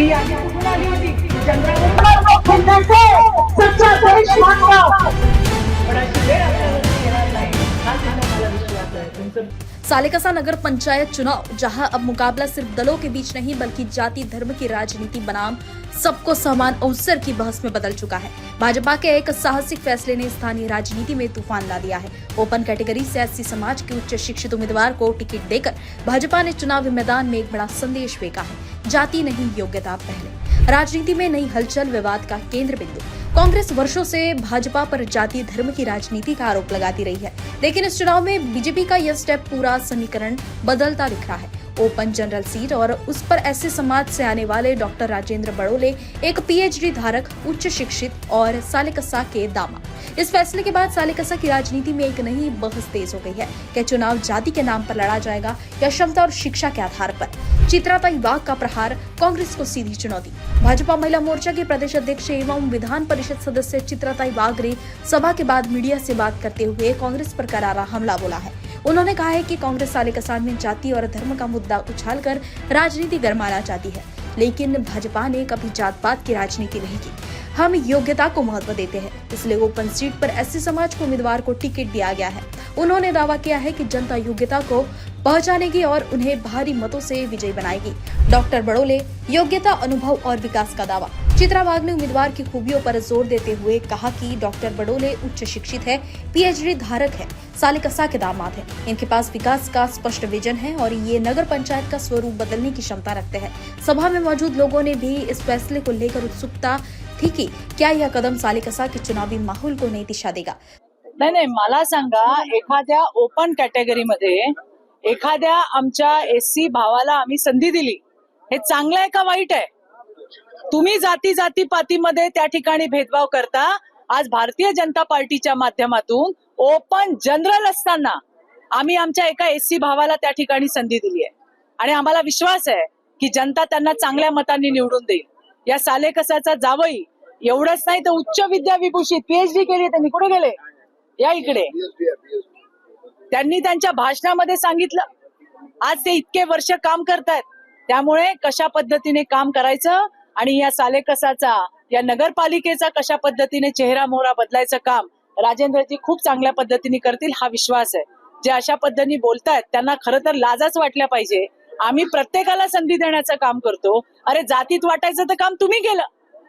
ही यादी कुठून आली होती? चंद्रावर सच्चा देश मानला. पण अशी वेळ आपल्यावरती येणार नाही हा सुद्धा मला विश्वास आहे. तुमचं सालेकसा नगर पंचायत चुनाव, जहां अब मुकाबला सिर्फ दलों के बीच नहीं बल्कि जाति धर्म की राजनीति बनाम सबको समान अवसर की बहस में बदल चुका है। भाजपा के एक साहसिक फैसले ने स्थानीय राजनीति में तूफान ला दिया है। ओपन कैटेगरी से एससी समाज के उच्च शिक्षित उम्मीदवार को टिकट देकर भाजपा ने चुनावी मैदान में एक बड़ा संदेश फेंका है। जाति नहीं, योग्यता पहले। राजनीति में नई हलचल, विवाद का केंद्र बिंदु। कांग्रेस वर्षों से भाजपा पर जाति धर्म की राजनीति का आरोप लगाती रही है, लेकिन इस चुनाव में बीजेपी का यह स्टेप पूरा समीकरण बदलता दिख रहा है। ओपन जनरल सीट और उस पर एससी समाज से आने वाले डॉक्टर राजेंद्र बड़ोले, एक पीएचडी धारक, उच्च शिक्षित और सालेकसा के दामाद। इस फैसले के बाद सालेकसा की राजनीति में एक नई बहस तेज हो गई है। क्या चुनाव जाति के नाम पर लड़ा जाएगा या क्षमता और शिक्षा के आधार पर? चित्राताई वाघ का प्रहार, कांग्रेस को सीधी चुनौती। भाजपा महिला मोर्चा के प्रदेश अध्यक्ष एवं विधान परिषद सदस्य चित्राताई वाघ ने सभा के बाद मीडिया से बात करते हुए कांग्रेस पर करारा हमला बोला है। उन्होंने कहा है कि कांग्रेस सालेकसा में जाति और धर्म का मुद्दा उछालकर राजनीति गरमाना चाहती है, लेकिन भाजपा ने कभी जात पात की राजनीति नहीं की। हम योग्यता को महत्व देते हैं, इसलिए ओपन सीट पर एससी समाज को उम्मीदवार को टिकट दिया गया है। उन्होंने दावा किया है कि जनता योग्यता को पहचानेगी और उन्हें भारी मतों से विजयी बनाएगी। डॉक्टर बड़ोले, योग्यता, अनुभव और विकास का दावा। चित्रा वाघ ने उम्मीदवार की खूबियों पर जोर देते हुए कहा कि डॉक्टर बड़ोले उच्च शिक्षित है, पीएचडी धारक है, सालेकसा के दामाद है। इनके पास विकास का स्पष्ट विजन है और ये नगर पंचायत का स्वरूप बदलने की क्षमता रखते हैं। सभा में मौजूद लोगों ने भी इस फैसले को लेकर उत्सुकता थी कि क्या यह कदम सालेकसा के चुनावी माहौल को नई दिशा देगा। नाही, मला सांगा, एखाद्या ओपन कॅटेगरीमध्ये एखाद्या आमच्या एससी भावाला आम्ही संधी दिली, हे चांगलं आहे का वाईट आहे? तुम्ही जाती जाती पातीमध्ये त्या ठिकाणी भेदभाव करता। आज भारतीय जनता पार्टीच्या माध्यमातून ओपन जनरल असताना आम्ही आमच्या एका एससी भावाला त्या ठिकाणी संधी दिली आहे आणि आम्हाला विश्वास आहे की जनता त्यांना चांगल्या मतांनी निवडून देईल। या सालेकसाचा जावई एवढंच नाही तर उच्च विद्याविभूषित पीएचडी केली, त्यांनी कुठे गेले? या इकडे त्यांनी त्यांच्या भाषणामध्ये सांगितलं, आज ते इतके वर्ष काम करतायत, त्यामुळे कशा पद्धतीने काम करायचं आणि या सालेकसाचा, या नगरपालिकेचा कशा पद्धतीने चेहरा मोहरा बदलायचं काम राजेंद्रजी खूप चांगल्या पद्धतीने करतील हा विश्वास आहे। जे अशा पद्धतीने बोलतायत त्यांना खरं तर लाजच वाटल्या पाहिजे। आम्ही प्रत्येकाला संधी देण्याचं काम करतो। अरे जातीत वाटायचं तर काम तुम्ही केलं।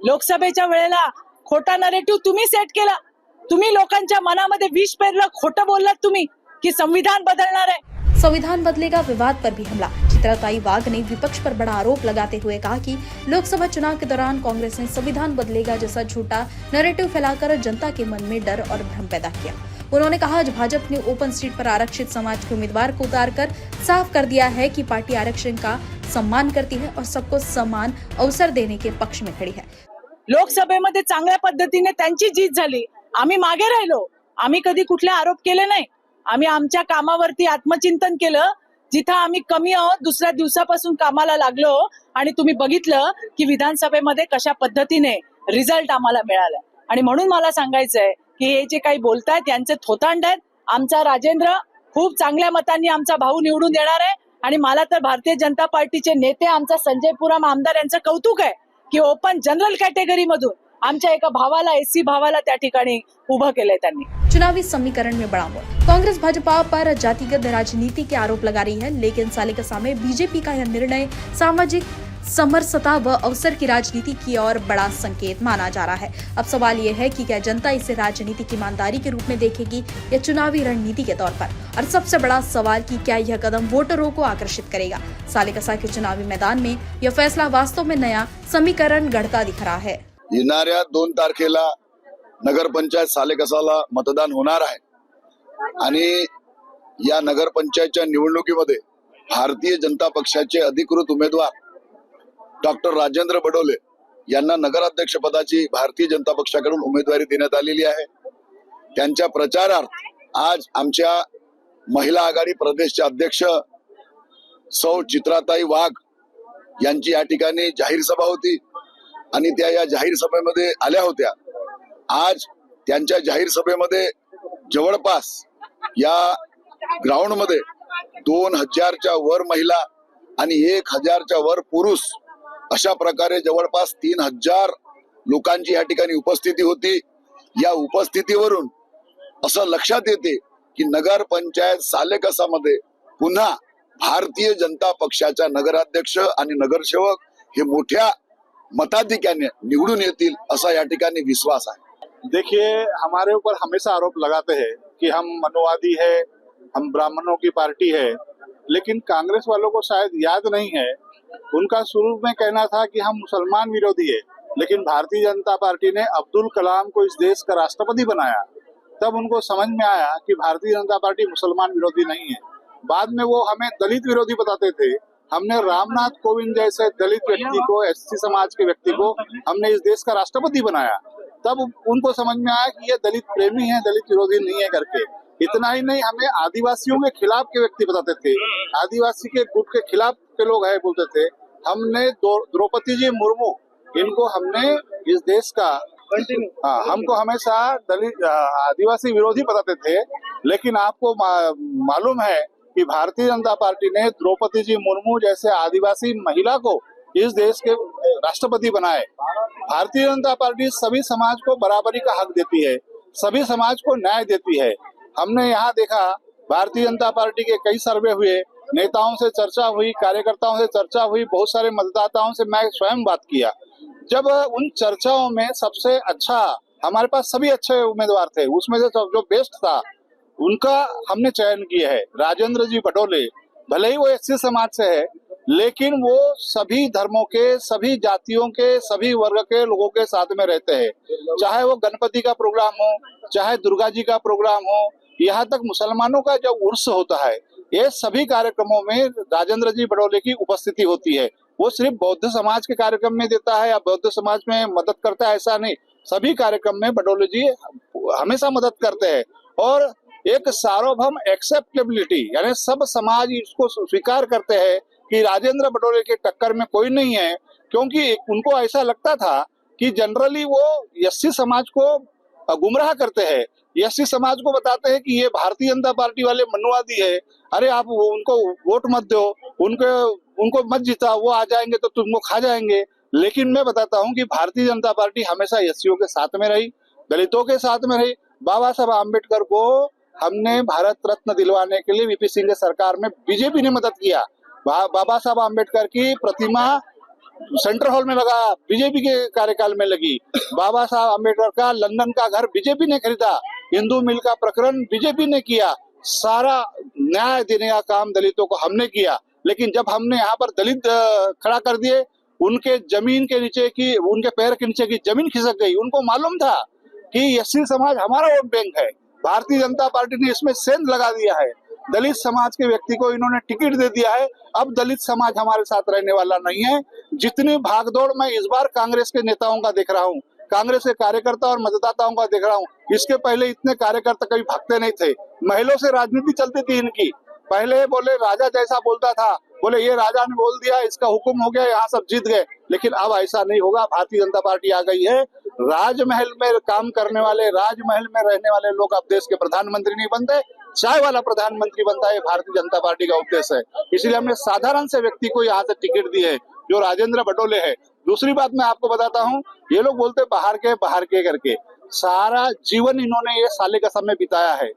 लोकसभेच्या वेळेला खोटा नरेटिव्ह तुम्ही सेट केला। तुम्ही लोकांच्या मनामध्ये विष पेरलं, खोटं बोललात तुम्ही कि संविधान बदलणार है। संविधान बदलेगा, विवाद पर भी हमला। चित्राताई वाघ ने विपक्ष पर बड़ा आरोप लगाते हुए कहा कि लोकसभा चुनाव के दौरान कांग्रेस ने संविधान बदलेगा जैसा झूठा नैरेटिव फैलाकर जनता के मन में डर और भ्रम पैदा किया। उन्होंने कहा, आज भाजपा ने ओपन सीट पर आरक्षित समाज के उम्मीदवार को उतारकर साफ कर दिया है कि पार्टी आरक्षण का सम्मान करती है और सबको समान अवसर देने के पक्ष में खड़ी है। लोकसभेमध्ये चांगल्या पद्धतीने त्यांची जीत झाली, आम्ही मागे राहिलो। आम्ही कधी कुठले आरोप केले नाही। आम्ही आमच्या कामावरती आत्मचिंतन केलं। जिथं आम्ही कमी आहोत, दुसऱ्या दिवसापासून कामाला लागलो आणि तुम्ही बघितलं की विधानसभेमध्ये कशा पद्धतीने रिझल्ट आम्हाला मिळाला। आणि म्हणून मला सांगायचंय की हे जे काही बोलतायत यांचे थोतांड आहेत। आमचा राजेंद्र खूप चांगल्या मतांनी आमचा भाऊ निवडून देणार आहे आणि मला तर भारतीय जनता पार्टीचे नेते आमचा संजय पुराम आमदार यांचं कौतुक आहे की ओपन जनरल कॅटेगरी मधून आमच्या एका भावाला, एससी भावाला त्या ठिकाणी उभं केलंय त्यांनी। चुनावी समीकरण में बड़ा मोड़। कांग्रेस भाजपा पर जातिगत राजनीति के आरोप लगा रही है, लेकिन सालेकसा में बीजेपी का यह निर्णय सामाजिक समरसता व अवसर की राजनीति की ओर बड़ा संकेत माना जा रहा है। अब सवाल ये है कि क्या जनता इसे राजनीति की ईमानदारी के रूप में देखेगी या चुनावी रणनीति के तौर पर? और सबसे बड़ा सवाल कि क्या यह कदम वोटरों को आकर्षित करेगा? सालेकसा के चुनावी मैदान में यह फैसला वास्तव में नया समीकरण गढ़ता दिख रहा है। येणाऱ्या 2 तारखेला नगरपंचायत सालेकसाला मतदान होणार आहे आणि या नगरपंचायतच्या निवडणुकीमध्ये भारतीय जनता पक्षाचे अधिकृत उमेदवार डॉक्टर राजेंद्र बडोले यांना नगराध्यक्ष पदाची भारतीय जनता पक्षाकडून उमेदवारी देण्यात आलेली आहे। त्यांच्या प्रचारार्थ आज आमच्या महिला आघाडी प्रदेशचे अध्यक्ष सौ चित्राताई वाघ यांची या ठिकाणी जाहीर सभा होती आणि त्या या जाहीर सभेमध्ये आल्या होत्या। आज त्यांच्या जाहीर सभेमध्ये जवळपास या ग्राउंड मध्ये 2000च्या वर महिला आणि 1000च्या वर पुरुष अशा प्रकारे जवळपास 3000 लोकांची या ठिकाणी उपस्थिती होती। या उपस्थितीवरून असं लक्षात येते की नगर पंचायत सालेकसामध्ये पुन्हा भारतीय जनता पक्षाच्या नगराध्यक्ष आणि नगरसेवक हे मोठ्या मताधिक्याने निवडून येतील असा या ठिकाणी विश्वास आहे। देखिए, हमारे ऊपर हमेशा आरोप लगाते हैं कि हम मनुवादी है, हम ब्राह्मणों की पार्टी है, लेकिन कांग्रेस वालों को शायद याद नहीं है, उनका शुरू में कहना था कि हम मुसलमान विरोधी है, लेकिन भारतीय जनता पार्टी ने अब्दुल कलाम को इस देश का राष्ट्रपति बनाया, तब उनको समझ में आया कि भारतीय जनता पार्टी मुसलमान विरोधी नहीं है। बाद में वो हमें दलित विरोधी बताते थे। हमने रामनाथ कोविंद जैसे दलित व्यक्ति को, एससी समाज के व्यक्ति को हमने इस देश का राष्ट्रपति बनाया, तब उनको समझ में आया कि ये दलित प्रेमी है, दलित विरोधी नहीं है करके। इतना ही नहीं, हमें आदिवासियों के खिलाफ के व्यक्ति बताते थे, आदिवासी के गुट के खिलाफ के लोग है बोलते थे। हमने द्रौपदी जी मुर्मू, इनको हमने इस देश का हमको हमेशा दलित आदिवासी विरोधी बताते थे, लेकिन आपको मालूम है कि भारतीय जनता पार्टी ने द्रौपदी जी मुर्मू जैसे आदिवासी महिला को इस देश के राष्ट्रपति बनाए। भारतीय जनता पार्टी सभी समाज को बराबरी का हक देती है, सभी समाज को न्याय देती है। हमने यहाँ देखा, भारतीय जनता पार्टी के कई सर्वे हुए, नेताओं से चर्चा हुई, कार्यकर्ताओं से चर्चा हुई, बहुत सारे मतदाताओं से मैं स्वयं बात किया। जब उन चर्चाओं में सबसे अच्छा, हमारे पास सभी अच्छे उम्मीदवार थे, उसमें से जो बेस्ट था उनका हमने चयन किया है। राजेंद्र जी बडोले, भले ही वो एससी समाज से है, लेकिन वो सभी धर्मों के, सभी जातियों के, सभी वर्ग के लोगों के साथ में रहते हैं। चाहे वो गणपति का प्रोग्राम हो, चाहे दुर्गा जी का प्रोग्राम हो, यहाँ तक मुसलमानों का जब उर्स होता है, ये सभी कार्यक्रमों में राजेंद्र जी बडोले की उपस्थिति होती है। वो सिर्फ बौद्ध समाज के कार्यक्रम में देता है या बौद्ध समाज में मदद करता है, ऐसा नहीं, सभी कार्यक्रम में बडोले जी हमेशा मदद करते हैं। और एक सार्वभौम एक्सेप्टेबिलिटी, यानी सब समाज इसको स्वीकार करते हैं कि राजेंद्र बडोले के टक्कर में कोई नहीं है, क्योंकि उनको ऐसा लगता था कि जनरली वो एससी समाज को गुमराह करते हैं, एससी समाज को बताते हैं कि ये भारतीय जनता पार्टी वाले मनुवादी है, अरे आप उनको वोट मत दो, उनको मत जिता, वो आ जाएंगे तो तुमको खा जाएंगे। लेकिन मैं बताता हूँ कि भारतीय जनता पार्टी हमेशा एससीओ के साथ में रही, दलितों के साथ में रही। बाबा साहब आम्बेडकर को हमने भारत रत्न दिलवाने के लिए वीपी सिंह के सरकार में बीजेपी ने मदद किया। बाबा साहब आम्बेडकर की प्रतिमा सेंट्रल हॉल में लगा, बीजेपी के कार्यकाल में लगी। बाबा साहब आम्बेडकर का लंदन का घर बीजेपी ने खरीदा, हिंदू मिल का प्रकरण बीजेपी ने किया, सारा न्याय देने का काम दलितों को हमने किया। लेकिन जब हमने यहाँ पर दलित खड़ा कर दिए, उनके जमीन के नीचे की, उनके पैर के नीचे की जमीन खिसक गई। उनको मालूम था कि एससी समाज हमारा वोट बैंक है, भारतीय जनता पार्टी ने इसमें सेंध लगा दिया है, दलित समाज के व्यक्ति को इन्होंने टिकट दे दिया है, अब दलित समाज हमारे साथ रहने वाला नहीं है। जितनी भागदौड़ मैं इस बार कांग्रेस के नेताओं का देख रहा हूँ, कांग्रेस के कार्यकर्ता और मतदाताओं का देख रहा हूँ, इसके पहले इतने कार्यकर्ता कभी भागते नहीं थे। महिलाओं से राजनीति चलती थी इनकी, पहले बोले राजा जैसा बोलता था, बोले ये राजा ने बोल दिया, इसका हुक्म हो गया, यहाँ सब जीत गए। लेकिन अब ऐसा नहीं होगा, भारतीय जनता पार्टी आ गई है। राजमहल में काम करने वाले, राजमहल में रहने वाले लोग अब देश के प्रधानमंत्री नहीं बनते, चाय वाला प्रधानमंत्री बनता है, भारतीय जनता पार्टी का उद्देश्य है। इसलिए हमने साधारण से व्यक्ति को यहाँ से टिकट दी है, जो राजेंद्र बडोले है। दूसरी बात मैं आपको बताता हूँ, ये लोग बोलते बाहर के करके, सारा जीवन इन्होंने ये सालेकसा में बिताया है।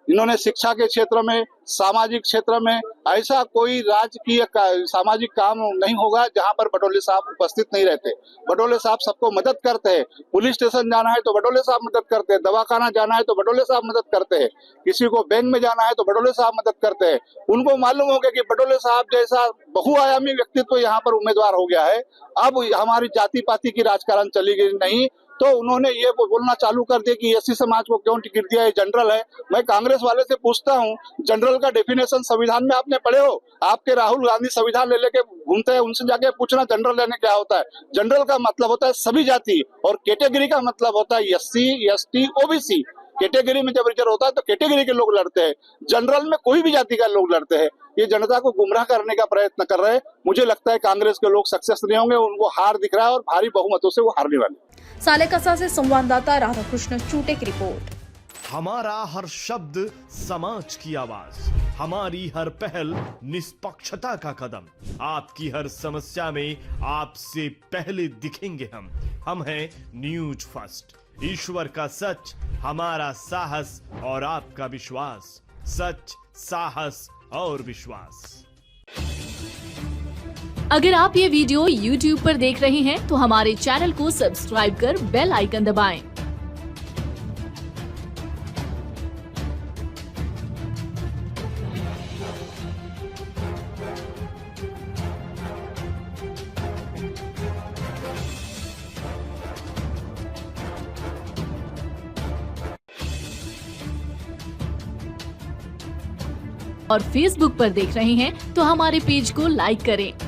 इन्होंने शिक्षा के क्षेत्र में, सामाजिक क्षेत्र में, ऐसा कोई राजकीय सामाजिक काम नहीं होगा जहां पर बडोले साहब उपस्थित नहीं रहते। बडोले साहब सबको मदद करते हैं, पुलिस स्टेशन जाना है तो बडोले साहब मदद करते हैं, दवाखाना जाना है तो बडोले साहब मदद करते हैं, किसी को बैंक में जाना है तो बडोले साहब मदद करते हैं। उनको मालूम हो गया कि बडोले साहब जैसा बहुआयामी व्यक्तित्व यहाँ पर उम्मीदवार हो गया है, अब हमारी जाति पाति की राजकारण चलेगी नहीं, तो उन्होंने ये बोलना चालू कर दिया कि एससी समाज को क्यों टिकट दिया, ये जनरल है। मैं कांग्रेस वाले से पूछता हूँ, जनरल का डेफिनेशन संविधान में आपने पढ़े हो? आपके राहुल गांधी संविधान ले लेके घूमते हैं, उनसे जाके पूछना जनरल यानी क्या होता है। जनरल का मतलब होता है सभी जाति, और कैटेगरी का मतलब होता है एससी, एसटी, ओबीसी। कैटेगरी में जब रिजर्व होता है तो कैटेगरी के लोग लड़ते हैं, जनरल में कोई भी जाति का लोग लड़ते हैं। ये जनता को गुमराह करने का प्रयत्न कर रहे हैं। मुझे लगता है कांग्रेस के लोग सक्सेस नहीं होंगे, उनको हार दिख रहा है और भारी बहुमतों से वो हारने वाले। सालेकसा से संवाददाता राधाकृष्ण चूटे की रिपोर्ट। हमारा हर शब्द समाज की आवाज। हमारी हर पहल निष्पक्षता का कदम। आपकी हर समस्या में आपसे पहले दिखेंगे हम हैं न्यूज फर्स्ट। ईश्वर का सच, हमारा साहस और आपका विश्वास। सच, साहस और विश्वास। अगर आप ये वीडियो YouTube पर देख रहे हैं तो हमारे चैनल को सब्सक्राइब कर बेल आइकन दबाएं। और Facebook पर देख रहे हैं तो हमारे पेज को लाइक करें।